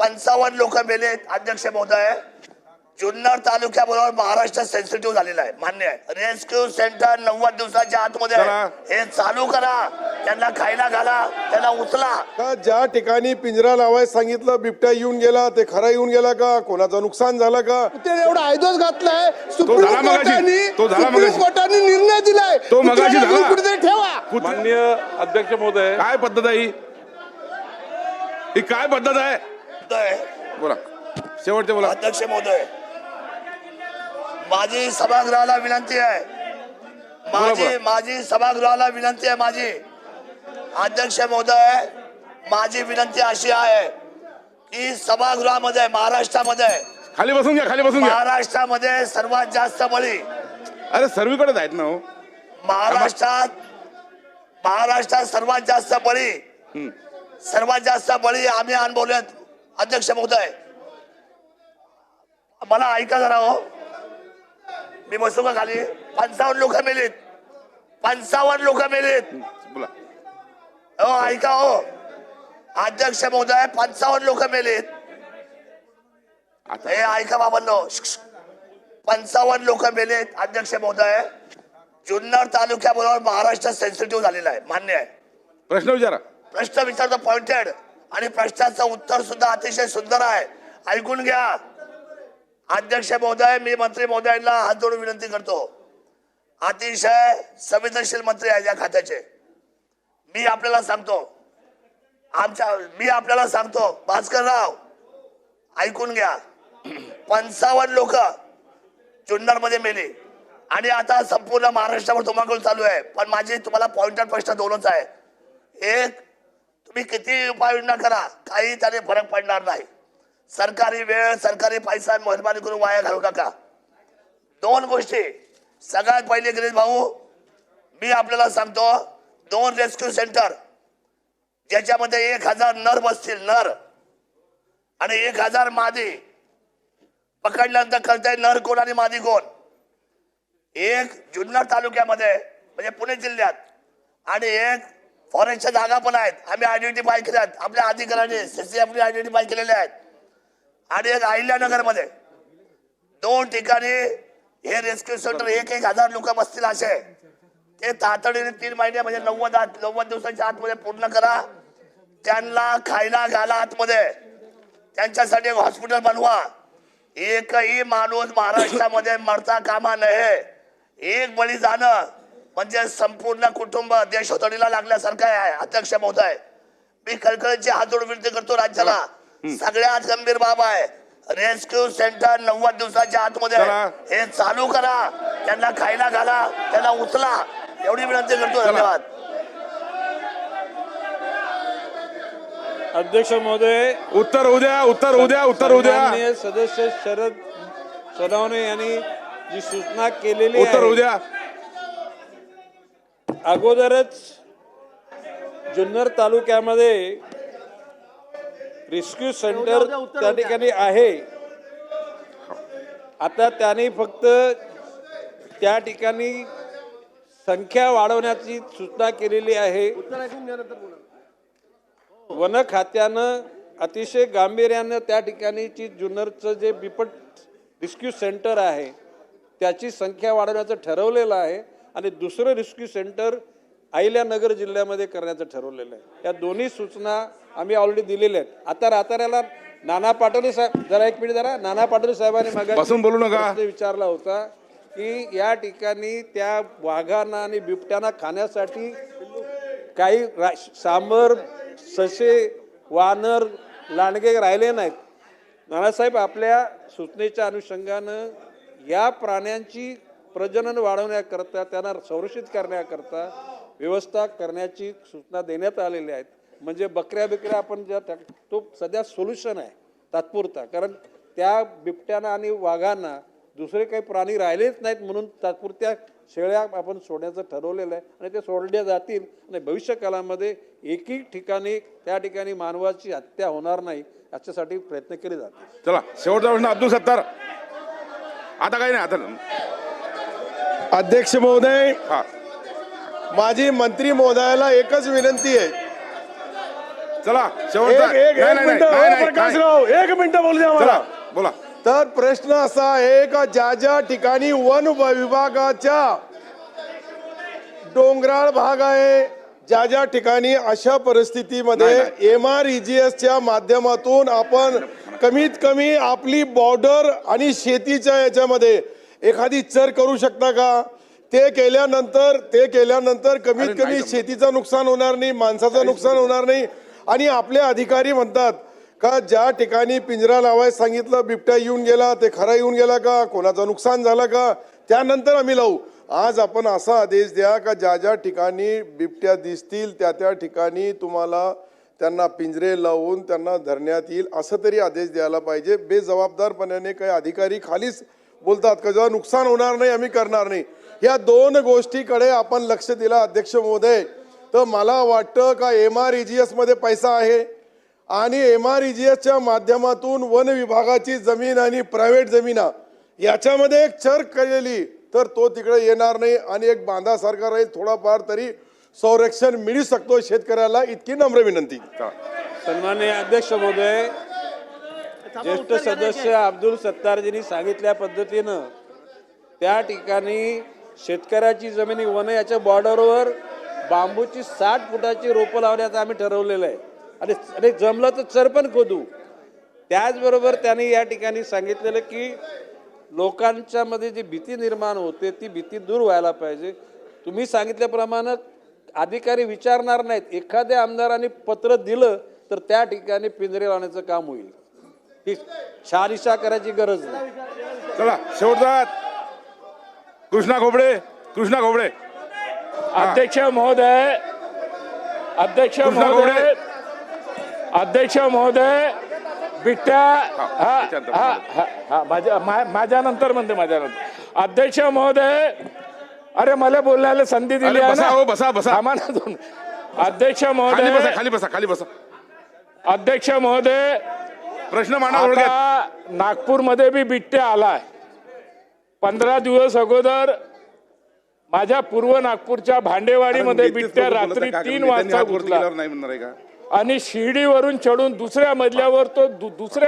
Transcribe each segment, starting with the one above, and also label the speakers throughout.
Speaker 1: 55 लोक मेले अध्यक्ष महोदय. जुन्नर तालुक्याबरोबर महाराष्ट्र सेन्सिटिव्ह झालेला आहे, मान्य आहे. रेस्क्यू सेंटर 90 दिवसाच्या आतमध्ये हे चालू करा, त्यांना खायला घाला, त्यांना उचला.
Speaker 2: का ज्या ठिकाणी पिंजरा लावायला सांगितलं बिबट्या येऊन गेला ते खरा येऊन गेला का? कोणाचं नुकसान झालं का?
Speaker 3: ते एवढा आयदोस घातलाय. सुप्रीम
Speaker 4: तो
Speaker 3: कोर्टाने निर्णय दिलाय,
Speaker 4: तो मगाशी झाला.
Speaker 3: कुठेतरी ठेवा.
Speaker 5: माननीय अध्यक्ष महोदय,
Speaker 4: काय पद्धत आहे ही काय पद्धत आहे? बोला शेवटचे बोला.
Speaker 1: अध्यक्ष महोदय, माझी सभागृहाला विनंती आहे, माझी सभागृहाला विनंती आहे. माझी अध्यक्ष महोदय, माझी विनंती अशी आहे की सभागृहामध्ये महाराष्ट्रामध्ये
Speaker 4: खाली बसून घ्या, खाली बसून घ्या.
Speaker 1: महाराष्ट्रामध्ये सर्वात जास्त बळी
Speaker 4: अरे सर्वीकडेच आहेत ना हो.
Speaker 1: महाराष्ट्रात सर्वात जास्त बळी आम्ही अनुभवलेत. अध्यक्ष महोदय, मला ऐका जरा हो, मी बसू का खाली? 55 लोक मेलीत, 55 लोक मेलीत.
Speaker 4: बोला
Speaker 1: हो ऐका हो अध्यक्ष महोदय, 55 लोक मेलीत. हे ऐका बाबांनो, 55 लोक मेलेत अध्यक्ष महोदय. जुन्नर तालुक्याबरोबर महाराष्ट्र सेन्सिटिव्ह झालेला आहे, मान्य आहे.
Speaker 4: प्रश्न विचारा.
Speaker 1: प्रश्न विचारतो पॉइंटेड, आणि प्रश्नाचं उत्तर सुद्धा अतिशय सुंदर आहे. ऐकून घ्या अध्यक्ष महोदय, मी मंत्री महोदयांना हात जोडून विनंती करतो. अतिशय संवेदनशील मंत्री आहे या खात्याचे. मी आपल्याला सांगतो भास्करराव, ऐकून घ्या. 55 लोक जुन्नर मध्ये मेली आणि आता संपूर्ण महाराष्ट्रावर धुमाकूळ चालू आहे. पण माझे तुम्हाला पॉइंटेड प्रश्न दोनच आहे. एक, तुम्ही किती उपाययोजना करा, काही त्याने फरक पडणार नाही. सरकारी वेळ, सरकारी पैसा मेहरबानी करून वाया घालू नका. दोन गोष्टी. सगळ्यात पहिले गिरीश भाऊ, मी आपल्याला सांगतो, 2 रेस्क्यू सेंटर ज्याच्यामध्ये 1000 नर बसतील, नर, आणि 1000 मादी पकडल्यानंतर कळतंय नर कोण आणि मादी कोण. एक जुन्नर तालुक्यामध्ये म्हणजे पुणे जिल्ह्यात, आणि एक फॉरेस्टच्या जागा पण आहेत, आम्ही आयडेंटिफाय केल्या आहेत, आपल्या अधिकाऱ्यांनी सीसीएफने आयडेंटिफाय केलेले आहेत. आणि एक अहिल्यानगर मध्ये 2 ठिकाणी हे रेस्क्यू सेंटर 1000 लोक बसतील असे. ते तातडीने 3 महिने म्हणजे 90 दिवसाच्या आतमध्ये पूर्ण करा. त्यांना खायला घाला आतमध्ये, त्यांच्यासाठी एक हॉस्पिटल बनवा. एकही माणूस महाराष्ट्रामध्ये मरता कामा नये. एक बळी जाणं म्हणजे संपूर्ण कुटुंब देशोधडीला लागल्यासारखं आहे. अध्यक्ष महोदय, मी कळकळीची हात जोडून विनंती करतो राज्याला, सगळ्यात गंभीर बाब आहे. रेस्क्यू सेंटर 90 दिवसाच्या आतमध्ये हे चालू करा, त्यांना खायला घाला, त्यांना उचला, एवढी विनंती करतो. धन्यवाद.
Speaker 5: अध्यक्ष महोदय,
Speaker 4: उत्तर उद्या.
Speaker 5: सदस्य शरद सोनवणे यांनी जी सूचना केलेली
Speaker 4: उत्तर
Speaker 5: आहे,
Speaker 4: उद्या.
Speaker 5: अगोदरच जुन्नर तालुक्यामध्ये रेस्क्यू सेंटर त्या ठिकाणी आहे. आता त्यांनी फक्त त्या ठिकाणी संख्या वाढवण्याची सूचना केलेली आहे. वन खात्यानं अतिशय गांभीर्यानं त्या ठिकाणीची जुन्नरचं जे बिपट रेस्क्यू सेंटर आहे त्याची संख्या वाढवण्याचं ठरवलेलं आहे. आणि दुसरं रेस्क्यू सेंटर अहिल्यानगर जिल्ह्यामध्ये करण्याचं ठरवलेलं आहे. या दोन्ही सूचना आम्ही ऑलरेडी दिलेल्या आहेत. आता राताऱ्याला नाना पाटोले साहेब, जरा एक मिनिट, जरा नाना पाटोले साहेबांनी
Speaker 4: बसून बोलू नका,
Speaker 5: विचारला होता की या ठिकाणी त्या वाघांना आणि बिबट्यांना खाण्यासाठी काही सांबर, ससे, वानर, लांडगे राहिले नाहीत. नानासाहेब, आपल्या सूचनेच्या अनुषंगानं या प्राण्यांची प्रजनन वाढवण्याकरता, त्यांना संरक्षित करण्याकरता व्यवस्था करण्याची सूचना देण्यात आलेल्या आहेत. म्हणजे बकऱ्या बिकऱ्या आपण ज्या, तो सध्या सोल्युशन आहे तात्पुरता, कारण त्या बिबट्यांना आणि वाघांना दुसरे काही प्राणी राहिलेच नाहीत म्हणून तात्पुरत्या शेळ्या आपण सोडण्याचं ठरवलेलं आहे. आणि ते सोडल्या जातील आणि भविष्यकालामध्ये एकही ठिकाणी त्या ठिकाणी मानवाची हत्या होणार नाही याच्यासाठी प्रयत्न केले जातील.
Speaker 4: चला शेवटचा प्रश्न अब्दुल सत्तार. आता काही नाही. आता
Speaker 2: अध्यक्ष महोदय, माझी मंत्री महोदयाला एकच विनंती आहे
Speaker 4: चला शेवटचा
Speaker 2: एक
Speaker 4: नाही, नाही,
Speaker 2: मिनिट
Speaker 4: नाही, नाही,
Speaker 2: प्रकाशराव, एक मिनिट बोलू द्या
Speaker 4: चला
Speaker 2: मला.
Speaker 4: बोला.
Speaker 2: तर प्रश्न असा आहे का ज्या ठिकाणी वन विभागाच्या डोंगराळ भाग आहे, ज्या ठिकाणी अशा परिस्थितीमध्ये MREGSच्या माध्यमातून आपण कमीत कमी आपली बॉर्डर आणि शेतीच्या याच्यामध्ये एखादी चर करू शकता का? ते केल्यानंतर कमीत कमी शेतीचं नुकसान होणार नाही, माणसाचं नुकसान होणार नाही. आणि आपले अधिकारी म्हणतात का ज्या ठिकाणी पिंजरा लावायला सांगितलं बिबट्या येऊन गेला, ते खरा येऊन गेला का, कोणाचं नुकसान झालं का, त्यानंतर आम्ही लावू. आज आपण असा आदेश द्या का ज्या ठिकाणी बिबट्या दिसतील त्या ठिकाणी तुम्हाला त्यांना पिंजरे लावून त्यांना धरण्यात येईल, असं तरी आदेश द्यायला पाहिजे. बेजबाबदारपणाने काही अधिकारी खालीच बोलतात का जेव्हा नुकसान होणार नाही आम्ही करणार नाही. या दोन गोष्टीकडे आपण लक्ष दिलं अध्यक्ष महोदय, तर मला वाटतं का MREGS मध्ये पैसा आहे आणि MREGSच्या माध्यमातून वन विभागाची जमीन आणि प्रायव्हेट जमीन याच्यामध्ये एक चर केलेली तर तो तिकडे येणार नाही आणि एक बांधासारखा राहील. थोडाफार तरी संरक्षण मिळू शकतो शेतकऱ्याला, इतकी नम्र विनंती.
Speaker 5: सन्माननीय अध्यक्ष महोदय, ज्येष्ठ सदस्य अब्दुल सत्तारजींनी सांगितल्या पद्धतीनं त्या ठिकाणी शेतकऱ्याची जमिनी वन याच्या बॉर्डरवर बांबूची 60 फुटाची रोपं लावण्याचं आम्ही ठरवलेलं आहे आणि जमलं तर चर पण खोदू. त्याचबरोबर त्यांनी या ठिकाणी सांगितलेलं की लोकांच्या मध्ये जी भीती निर्माण होते ती भीती दूर व्हायला पाहिजे. तुम्ही सांगितल्याप्रमाणे अधिकारी विचारणार नाहीत, एखाद्या आमदारांनी पत्र दिलं तर त्या ठिकाणी पिंजरे लावण्याचं काम होईल. ही शहानिशा करायची गरज नाही.
Speaker 4: चला शेवटचा कृष्णा खोबडे.
Speaker 6: अध्यक्ष महोदय, बिट्या माझ्यानंतर अध्यक्ष महोदय, अरे मला बोलण्याला संधी दिली आहे ना.
Speaker 4: बसा.
Speaker 6: अध्यक्ष महोदय,
Speaker 4: खाली बसा.
Speaker 6: अध्यक्ष महोदय,
Speaker 4: प्रश्न मांडा.
Speaker 6: आता नागपूरमध्ये बी बिट्या आलाय. 15 दिवस अगोदर माझ्या पूर्व नागपूरच्या भांडेवाडीमध्ये बिट्या रात्री 3 वाजता घुसला आणि शिर्डीवरून चढून दुसऱ्या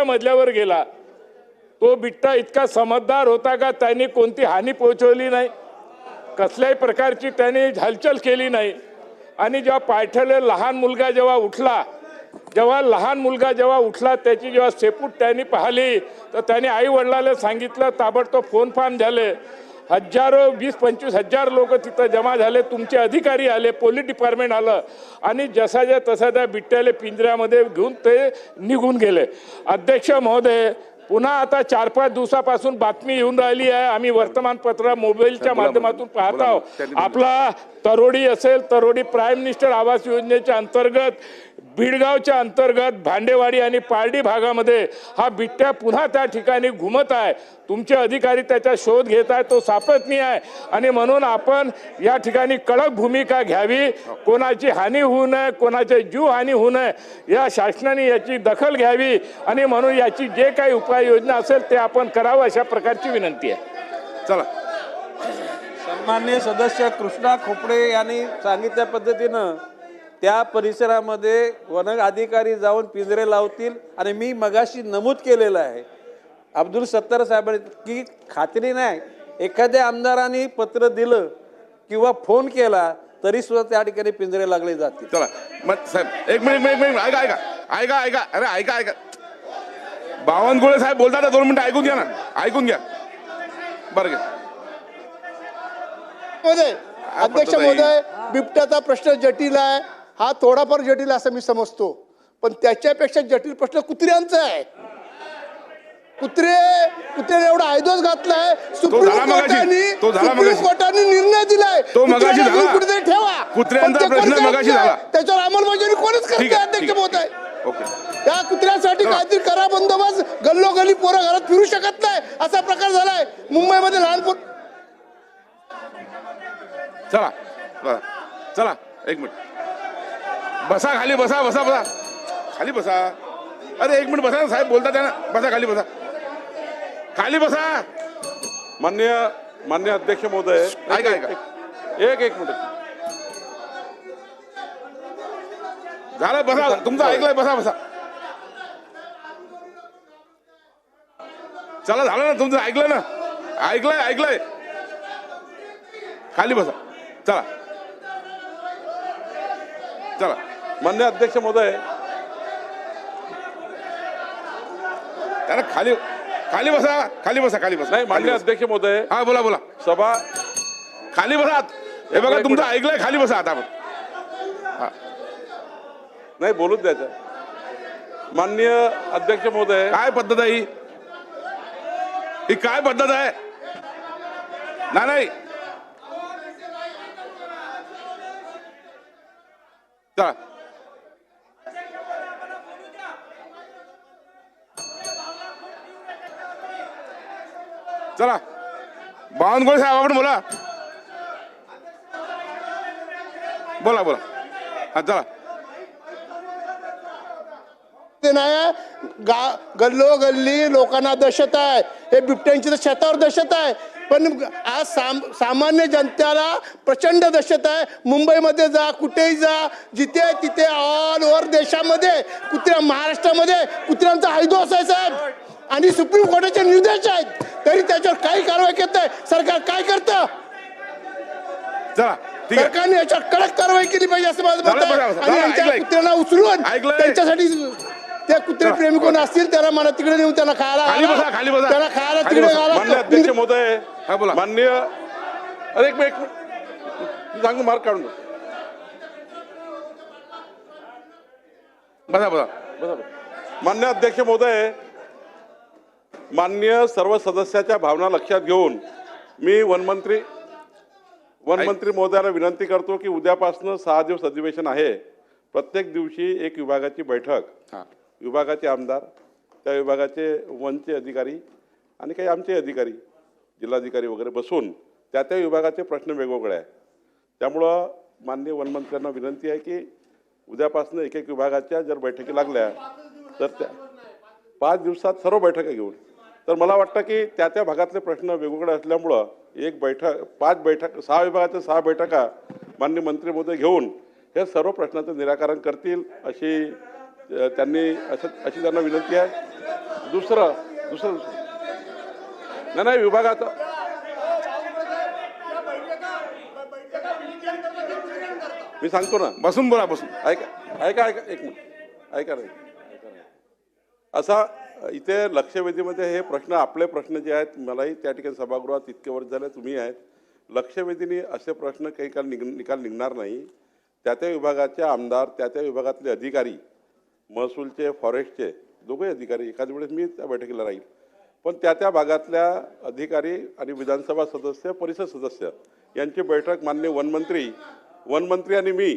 Speaker 6: मजल्यावर गेला. तो बिट्टा इतका समजदार होता का त्यांनी कोणती हानी पोहोचवली नाही, कसल्याही प्रकारची त्यांनी हलचल केली नाही. आणि जेव्हा पायथ्याला लहान मुलगा जेव्हा उठला त्याची जेव्हा शेपूट त्यांनी पाहिली तर त्यांनी आई वडिलांना सांगितलं. ताबडतोब फोन फान झाले. हजारो 20-25 हजार लोक तिथं जमा झाले. तुमचे अधिकारी आले, पोलीस डिपार्टमेंट आलं आणि जसाच्या तसा त्या बिट्ट्याला पिंजऱ्यामध्ये घेऊन ते निघून गेले. अध्यक्ष महोदय, पुन्हा आता 4-5 दिवसापासून बातमी येऊन राहिली आहे, आम्ही वर्तमानपत्र मोबाईलच्या माध्यमातून पाहत आहोत. आपला तरोडी असेल, तरोडी प्राईम मिनिस्टर आवास योजनेच्या अंतर्गत बीडगावच्या अंतर्गत भांडेवाडी आणि पारडी भागामध्ये हा बिट्ट्या पुन्हा त्या ठिकाणी घुमत आहे. तुमचे अधिकारी त्याचा शोध घेत आहे, तो सापडत नाही आहे. आणि म्हणून आपण या ठिकाणी कडक भूमिका घ्यावी. कोणाची हानी होऊ नये, कोणाचे जीव हानी होऊ नये, या शासनाने याची दखल घ्यावी आणि म्हणून याची जे काही उपाययोजना असेल ते आपण करावं, अशा प्रकारची विनंती आहे.
Speaker 4: चला.
Speaker 5: सन्माननीय सदस्य कृष्णा खोपडे यांनी सांगितल्या पद्धतीनं त्या परिसरामध्ये वन अधिकारी जाऊन पिंजरे लावतील. आणि मी मगाशी नमूद केलेलं आहे अब्दुल सत्तार साहेबांनी की खात्री नाही, एखाद्या आमदारांनी पत्र दिलं किंवा फोन केला तरी सुद्धा त्या ठिकाणी पिंजरे लागले जातील.
Speaker 4: चला मग साहेब एक मिनिट ऐका. अरे ऐका. बावनकुळे साहेब बोलतात, 2 मिनिटं ऐकून घ्या. बरं घ्या.
Speaker 3: अध्यक्ष महोदय, बिबट्याचा प्रश्न जटिल आहे, हा थोडाफार जटिल असं मी समजतो, पण त्याच्यापेक्षा जटिल प्रश्न कुत्र्यांचा आहे. कुत्र्याने एवढा आयदोस घातलाय. सुप्रीम कोर्टाने निर्णय दिलाय कुठेतरी ठेवा.
Speaker 4: कुत्र्यांचा प्रश्न मगाशी झाला,
Speaker 3: त्याच्यावर अंमलबजावणी कोणच करते अध्यक्ष महोदय. त्या कुत्र्यासाठी काहीतरी करा बंदोबस्त. गल्लोगल्ली पोरं घरात फिरू शकत नाही असा प्रकार झालाय मुंबईमध्ये. लहान पोर.
Speaker 4: चला एक मिनिट बसा. खाली बसा. अरे एक मिनिट बसा, साहेब बोलतात ना. बसा. खाली बसा.
Speaker 7: मान्य अध्यक्ष महोदय,
Speaker 4: ऐका.
Speaker 7: एक मिनिट.
Speaker 4: झालं बसा, तुमचं ऐकलंय, बसा बसा. चला झालं ना तुमचं, ऐकलं ना, ऐकलंय. खाली बसा. चला चला.
Speaker 5: माननीय अध्यक्ष महोदय,
Speaker 4: त्याला खाली बसा.
Speaker 5: नाही माननीय अध्यक्ष महोदय,
Speaker 4: हा बोला.
Speaker 5: सभा
Speaker 4: खाली बसा. हे बघा तुमचं ऐकलंय, खाली बसा आता आपण.
Speaker 5: नाही बोलूच द्यायचं. माननीय अध्यक्ष महोदय,
Speaker 4: काय पद्धत आहे ही काय पद्धत आहे? नाही चला. चला बावनकुळे साहेब, आपण बोला. हा चला.
Speaker 3: ते नाही गल्लोगल्ली लोकांना दहशत आहे. हे बिबट्यांची तर शेतावर दहशत आहे, पण आज सामान्य जनतेला प्रचंड दहशत आहे. मुंबईमध्ये जा, कुठेही जा, जिथे तिथे ऑल ओव्हर देशामध्ये महाराष्ट्रामध्ये कुत्र्यांचा हैदोस आहे साहेब. आणि सुप्रीम कोर्टाचे निर्देश आहेत, तरी त्याच्यावर काही कारवाई करत नाही. सरकार काय करतं?
Speaker 4: चला ठीक आहे.
Speaker 3: सरकारने याच्यावर कडक कारवाई केली पाहिजे असं माझं मत
Speaker 4: झालं,
Speaker 3: आहे.
Speaker 4: बरोबर.
Speaker 3: आणि
Speaker 4: झालं,
Speaker 3: यांच्या
Speaker 4: ऐकलंय.
Speaker 3: कुत्र्यांना उचलून
Speaker 4: ऐकलंय.
Speaker 3: त्यांच्यासाठी ते कुत्रे प्रेमी कोण असतील त्याला मला तिकडे नेऊन त्यांना खायला
Speaker 4: खाली
Speaker 3: घाला.
Speaker 4: बसा, खाली बसा.
Speaker 3: त्याला खायला
Speaker 4: खाली
Speaker 3: तिकडे
Speaker 4: बसा.
Speaker 3: घाला.
Speaker 5: माननीय अध्यक्ष महोदय,
Speaker 4: हा बोला.
Speaker 5: माननीय अरे एक मिनिट सांगू, मार्क काढून दे.
Speaker 4: बसा.
Speaker 5: माननीय अध्यक्ष महोदय, माननीय सर्व सदस्याच्या भावना लक्षात घेऊन मी वनमंत्री महोदयाला विनंती करतो की उद्यापासून 6 दिवस अधिवेशन आहे. प्रत्येक दिवशी एक विभागाची बैठक, विभागाचे आमदार, त्या विभागाचे वनचे अधिकारी आणि काही आमचे अधिकारी, जिल्हाधिकारी वगैरे बसून त्या विभागाचे प्रश्न वेगवेगळे आहे. त्यामुळं माननीय वनमंत्र्यांना विनंती आहे की उद्यापासून एक विभागाच्या जर बैठकी लागल्या तर त्या 5 दिवसात सर्व बैठका घेऊन, तर मला वाटतं की त्या भागातले प्रश्न वेगवेगळे असल्यामुळं एक बैठक 6 विभागाच्या 6 बैठका माननीय मंत्री महोदय घेऊन हे सर्व प्रश्नाचं निराकरण करतील अशी त्यांना विनंती आहे. दुसरं नाही विभागाचं मी सांगतो ना,
Speaker 4: बसून बोला.
Speaker 5: ऐका एक मिनिट ऐका नाही. असा इथे लक्षवेधीमध्ये हे प्रश्न, आपले प्रश्न जे आहेत, मलाही त्या ठिकाणी सभागृहात इतके वर्ष झाले, तुम्ही आहेत, लक्षवेधीने असे प्रश्न काही काळ निकाल निघणार नाही. त्या विभागाचे आमदार, त्या विभागातले अधिकारी, महसूलचे, फॉरेस्टचे दोघे अधिकारी एखाद्या वेळेस मी त्या बैठकीला राहील, पण त्या भागातल्या अधिकारी आणि विधानसभा सदस्य, परिषद सदस्य यांची बैठक माननीय वनमंत्री आणि मी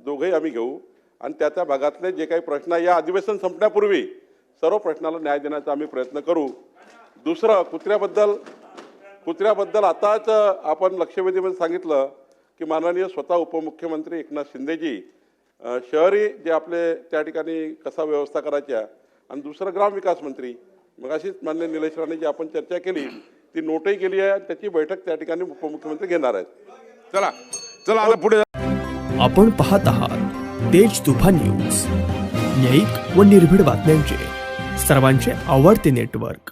Speaker 5: दोघेही आम्ही घेऊ आणि त्या भागातले जे काही प्रश्न या अधिवेशन संपण्यापूर्वी सर्व प्रश्नाला न्याय देण्याचा आम्ही प्रयत्न करू. दुसरं कुत्र्याबद्दल आताच आपण लक्षवेधीमध्ये सांगितलं की माननीय स्वतः उपमुख्यमंत्री एकनाथ शिंदेजी शहरी जे आपले त्या ठिकाणी कसा व्यवस्था करायच्या, आणि दुसरं ग्रामविकास मंत्री, मग अशीच माननीय निलेश राणे जी आपण चर्चा केली ती नोटही केली आहे, त्याची बैठक त्या ठिकाणी उपमुख्यमंत्री घेणार आहेत.
Speaker 4: चला आता पुढे.
Speaker 7: आपण पाहत आहात तेज तुफान न्यूज, न्यायिक व निर्भीड बातम्यांचे सर्वांचे आवडते नेटवर्क.